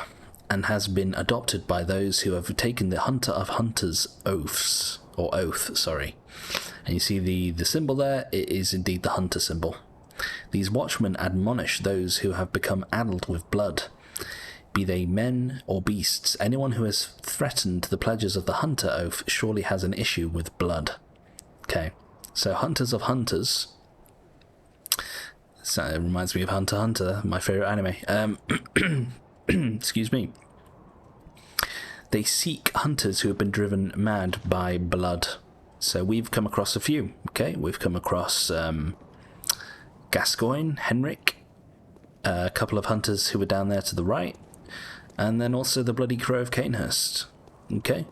and has been adopted by those who have taken the Hunter of Hunters oaths, or oath, sorry. And you see the symbol there, it is indeed the hunter symbol. These watchmen admonish those who have become addled with blood, be they men or beasts. Anyone who has threatened the pledges of the hunter oath surely has an issue with blood. Okay, so Hunters of Hunters. So it reminds me of Hunter x Hunter, my favourite anime. Excuse me. They seek hunters who have been driven mad by blood. So we've come across a few. Okay, we've come across Gascoigne, Henrik, a couple of hunters who were down there to the right, and then also the Bloody Crow of Canehurst. Okay.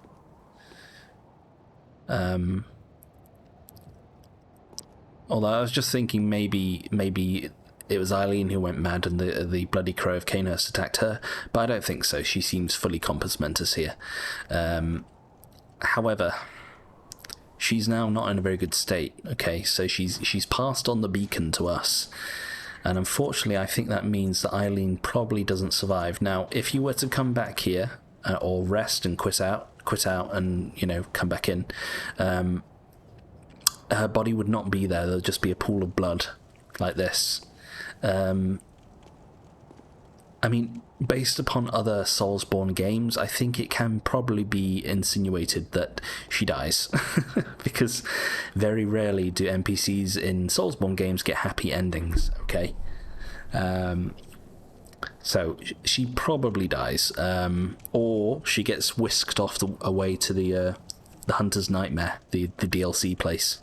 Although I was just thinking maybe it was Eileen who went mad and the Bloody Crow of Canehurst attacked her, but I don't think so. She seems fully compos mentis here. However, she's now not in a very good state. Okay, so she's passed on the beacon to us, and unfortunately I think that means that Eileen probably doesn't survive. Now, if you were to come back here or rest and quit out and, you know, come back in, her body would not be there. There'll just be a pool of blood like this. I mean, based upon other Soulsborne games, I think it can probably be insinuated that she dies. Because very rarely do NPCs in Soulsborne games get happy endings, okay? So she probably dies. Or she gets whisked off away to the Hunter's Nightmare, the DLC place.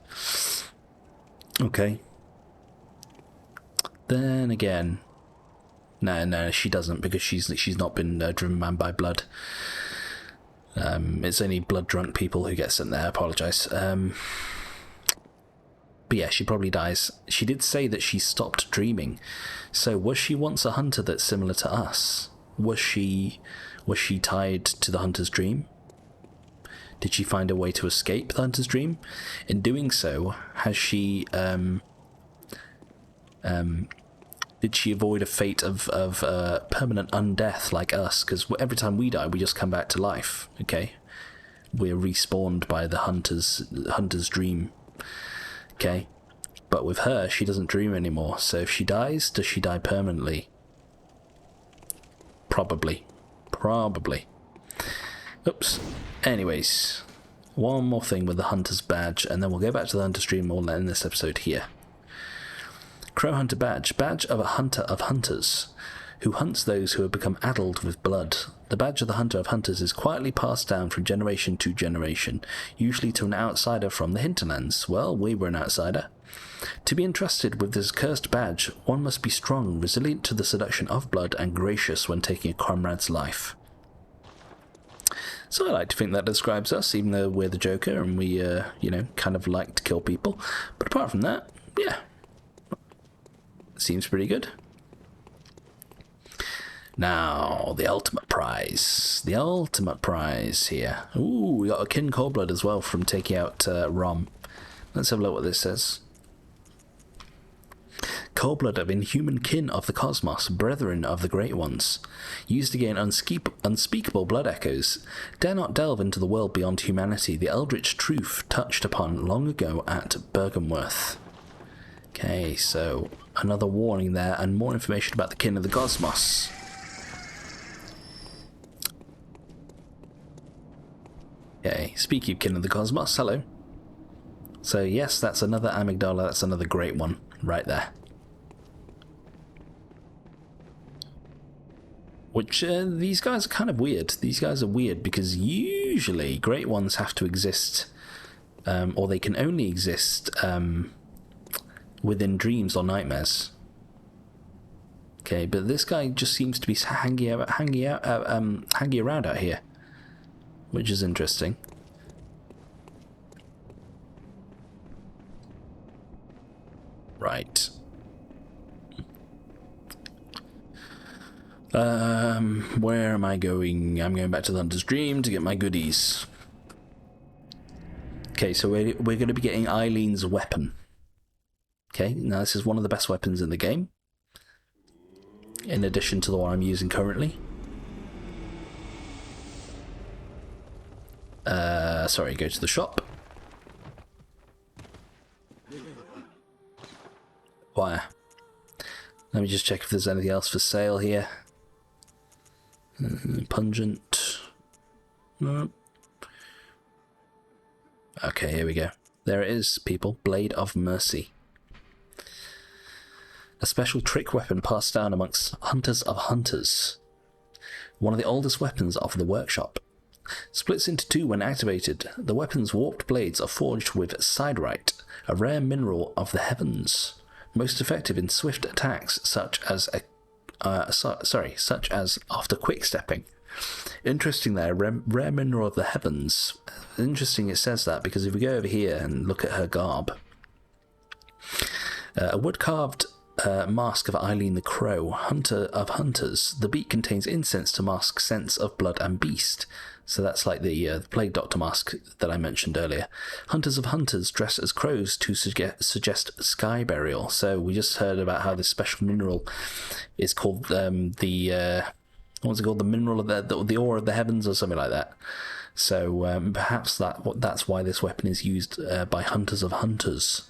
Okay. Then again, No, she doesn't, because she's not been driven man by blood. It's only blood drunk people who get sent there. I apologise. But yeah, she probably dies. She did say that she stopped dreaming. So was she once a hunter that's similar to us? Was she tied to the hunter's dream? Did she find a way to escape the hunter's dream? In doing so, has she did she avoid a fate of permanent undeath like us? Because every time we die, we just come back to life. Okay, we're respawned by the hunter's dream. Okay, but with her, she doesn't dream anymore. So if she dies, does she die permanently? Probably. Oops. Anyways, one more thing with the hunter's badge, and then we'll go back to the hunter's dream. We'll end this episode here. Crow Hunter Badge. Badge of a hunter of hunters, who hunts those who have become addled with blood. The badge of the hunter of hunters is quietly passed down from generation to generation, usually to an outsider from the hinterlands. Well, we were an outsider. To be entrusted with this cursed badge, one must be strong, resilient to the seduction of blood, and gracious when taking a comrade's life. So I like to think that describes us, even though we're the Joker and we, kind of like to kill people. But apart from that, yeah. Seems pretty good. Now, the ultimate prize. The ultimate prize here. Ooh, we got a kin Coldblood as well from taking out Rom. Let's have a look what this says. Coldblood of inhuman kin of the cosmos, brethren of the great ones. Used to gain unspeakable blood echoes. Dare not delve into the world beyond humanity, the eldritch truth touched upon long ago at Bergenworth. Okay, so another warning there, and more information about the kin of the cosmos. Okay, speaking of kin of the cosmos, hello. So yes, that's another amygdala, that's another great one, right there. Which, these guys are kind of weird. These guys are weird because usually great ones have to exist, or they can only exist within dreams or nightmares. Okay, but this guy just seems to be hanging around out here, which is interesting. Right. Where am I going? I'm going back to the Hunter's Dream to get my goodies. Okay, so we're going to be getting Eileen's weapon. Okay, now this is one of the best weapons in the game, in addition to the one I'm using currently. Sorry, go to the shop. Wire. Let me just check if there's anything else for sale here. Pungent. No. Okay, here we go. There it is, people. Blade of Mercy. A special trick weapon passed down amongst hunters of hunters. One of the oldest weapons of the workshop. Splits into two when activated. The weapon's warped blades are forged with siderite, a rare mineral of the heavens. Most effective in swift attacks, such as after quick stepping. Interesting there, rare mineral of the heavens. Interesting it says that, because if we go over here and look at her garb, a wood-carved mask of Eileen the Crow, hunter of hunters. The beak contains incense to mask scents of blood and beast. So that's like the Plague Doctor mask that I mentioned earlier. Hunters of hunters dress as crows to suggest sky burial. So we just heard about how this special mineral is called what's it called? The mineral of the ore of the heavens, or something like that. So perhaps that's why this weapon is used by hunters of hunters,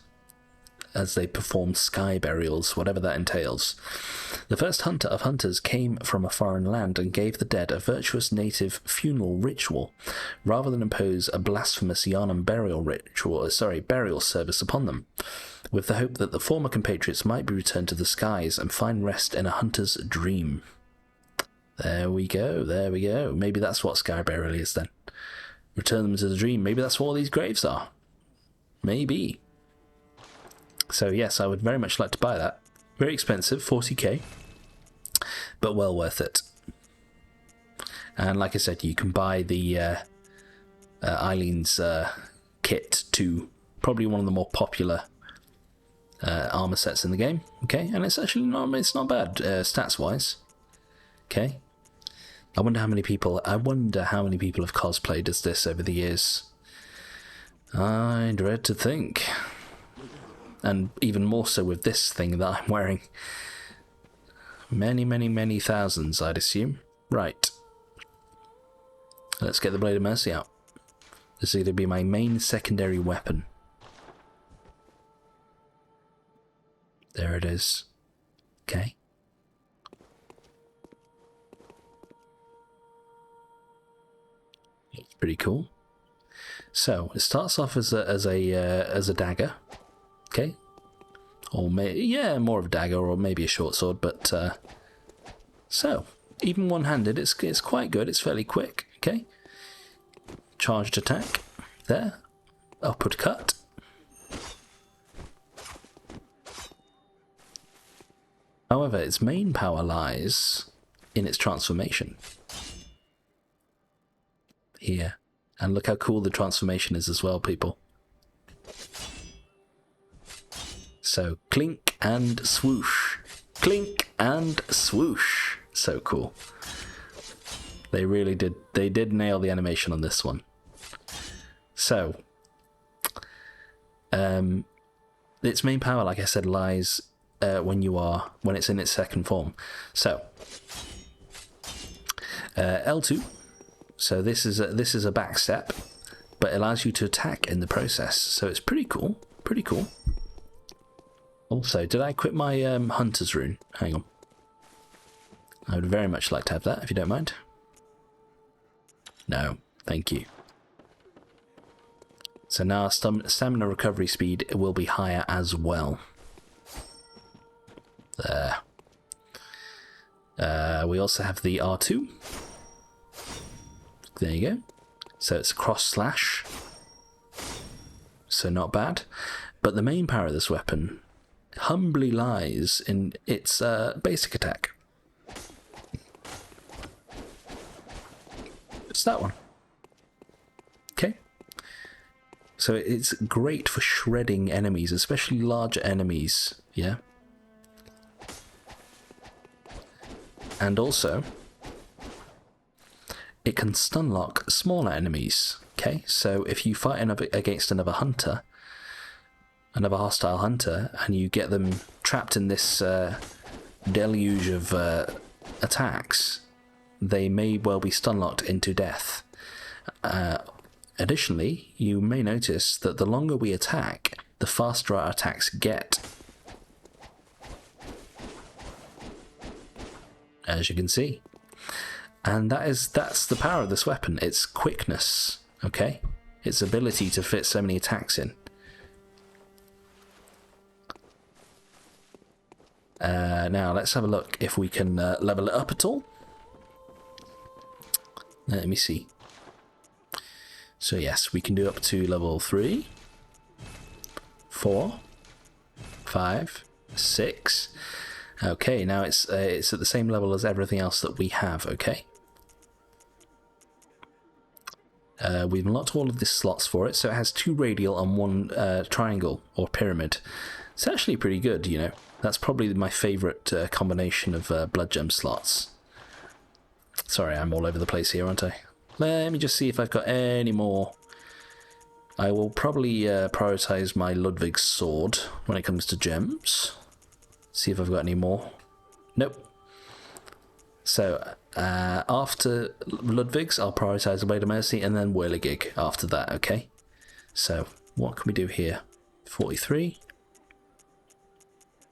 as they perform sky burials, whatever that entails. The first hunter of hunters came from a foreign land and gave the dead a virtuous native funeral ritual, rather than impose a blasphemous Yharnam burial service upon them, with the hope that the former compatriots might be returned to the skies and find rest in a hunter's dream. There we go. Maybe that's what sky burial is then. Return them to the dream. Maybe that's what all these graves are. Maybe. So yes, I would very much like to buy that. Very expensive, 40k. but well worth it. And like I said, you can buy the Eileen's kit to probably one of the more popular armor sets in the game. Okay, and it's actually not bad stats wise. Okay, I wonder how many people have cosplayed as this over the years. I dread to think, and even more so with this thing that I'm wearing. Many thousands, I'd assume. Right. Let's get the Blade of Mercy out. This is going to be my main secondary weapon. There it is. Okay. It's pretty cool. So it starts off as a dagger. Okay. Or more of a dagger, or maybe a short sword. But so even one-handed, it's quite good. It's fairly quick. Okay. Charged attack. There. Upward cut. However, its main power lies in its transformation. Here. And look how cool the transformation is as well, people. So, clink and swoosh. Clink and swoosh. So cool. They really did. They did nail the animation on this one. So, its main power, like I said, lies when it's in its second form. So, L2. So this is a back step, but it allows you to attack in the process. So it's pretty cool. Pretty cool. Also, did I equip my Hunter's Rune? Hang on. I would very much like to have that, if you don't mind. No, thank you. So now our stamina recovery speed will be higher as well. There. We also have the R2. There you go. So it's a cross slash. So not bad. But the main power of this weapon humbly lies in its basic attack. It's that one. Okay. So it's great for shredding enemies, especially larger enemies. Yeah. And also, it can stun lock smaller enemies. Okay, so if you fight against another hunter, another hostile hunter, and you get them trapped in this deluge of attacks, they may well be stun locked into death. Additionally, you may notice that the longer we attack, the faster our attacks get. As you can see. And that's the power of this weapon. Its quickness, okay? Its ability to fit so many attacks in. Now, let's have a look if we can level it up at all. Let me see. So yes, we can do up to level 3, 4, 5, 6. Okay, now it's at the same level as everything else that we have, okay? We've unlocked all of the slots for it, so it has 2 radial and 1 triangle or pyramid. It's actually pretty good, you know. That's probably my favourite combination of blood gem slots. Sorry, I'm all over the place here, aren't I? Let me just see if I've got any more. I will probably prioritise my Ludwig's sword when it comes to gems. See if I've got any more. Nope. So, after Ludwig's, I'll prioritise the Blade of Mercy and then Whirligig after that, okay? So, what can we do here? 43.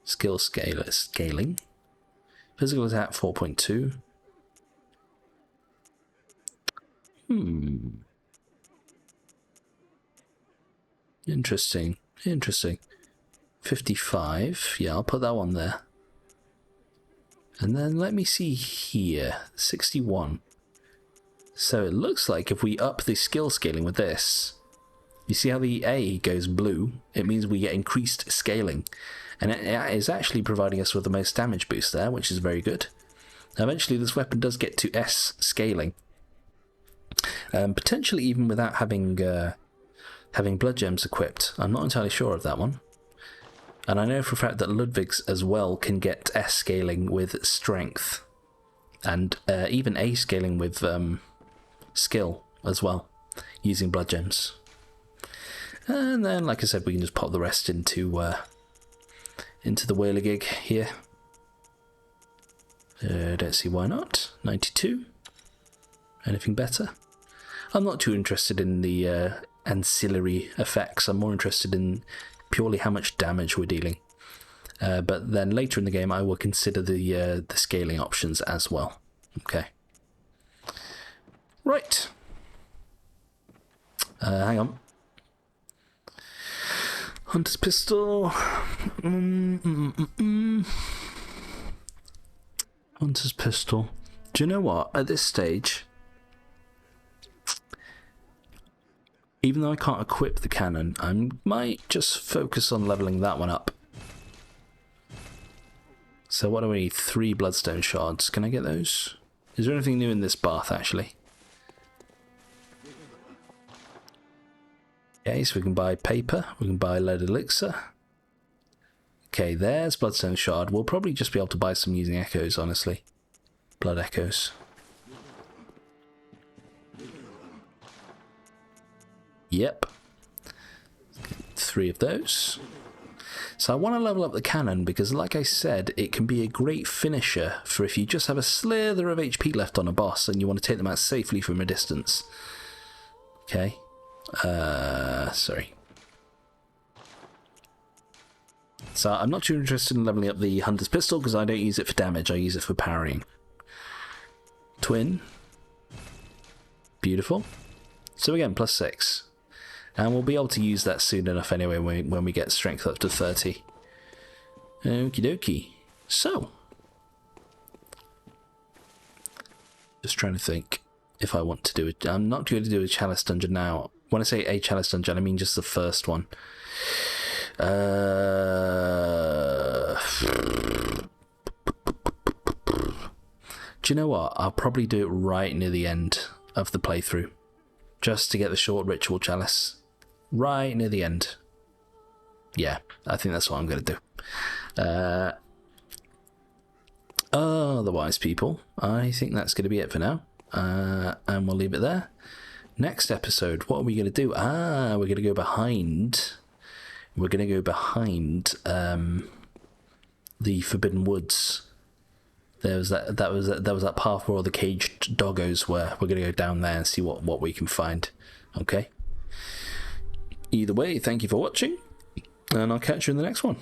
Skill scaling. Physical attack 4.2. Interesting. 55. Yeah, I'll put that one there. And then let me see here. 61. So it looks like if we up the skill scaling with this, you see how the A goes blue? It means we get increased scaling. And it is actually providing us with the most damage boost there, which is very good. Eventually this weapon does get to S scaling. Potentially even without having blood gems equipped. I'm not entirely sure of that one. And I know for a fact that Ludwig's as well can get S scaling with strength. And even A scaling with skill as well, using blood gems. And then, like I said, we can just pop the rest into the whirligig here. Don't see why not. 92. Anything better? I'm not too interested in the ancillary effects. I'm more interested in purely how much damage we're dealing. But then later in the game, I will consider the scaling options as well. Okay. Right. Hang on. Hunter's pistol. Hunter's pistol. Do you know what? At this stage, even though I can't equip the cannon, I might just focus on leveling that one up. So what do we need? 3 bloodstone shards. Can I get those? Is there anything new in this bath, actually? Okay, so we can buy paper. We can buy lead elixir. Okay, there's bloodstone shard. We'll probably just be able to buy some using echoes, honestly. Blood echoes. Yep. 3 of those. So I want to level up the cannon because, like I said, it can be a great finisher for if you just have a slither of HP left on a boss and you want to take them out safely from a distance. Okay. Sorry. So I'm not too interested in leveling up the Hunter's Pistol because I don't use it for damage, I use it for parrying. Twin. Beautiful. So again, +6. And we'll be able to use that soon enough anyway when we get strength up to 30. Okie dokie. So. Just trying to think if I want to do it. I'm not going to do a chalice dungeon now. When I say a chalice dungeon, I mean just the first one. Do you know what? I'll probably do it right near the end of the playthrough. Just to get the short ritual chalice. Right near the end. Yeah, I think that's what I'm going to do. Otherwise, people, I think that's going to be it for now. And we'll leave it there. Next episode, what are we going to do? We're going to go behind... We're going to go behind the Forbidden Woods. There was that path where all the caged doggos were. We're going to go down there and see what we can find. Okay? Either way, thank you for watching, and I'll catch you in the next one.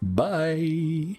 Bye!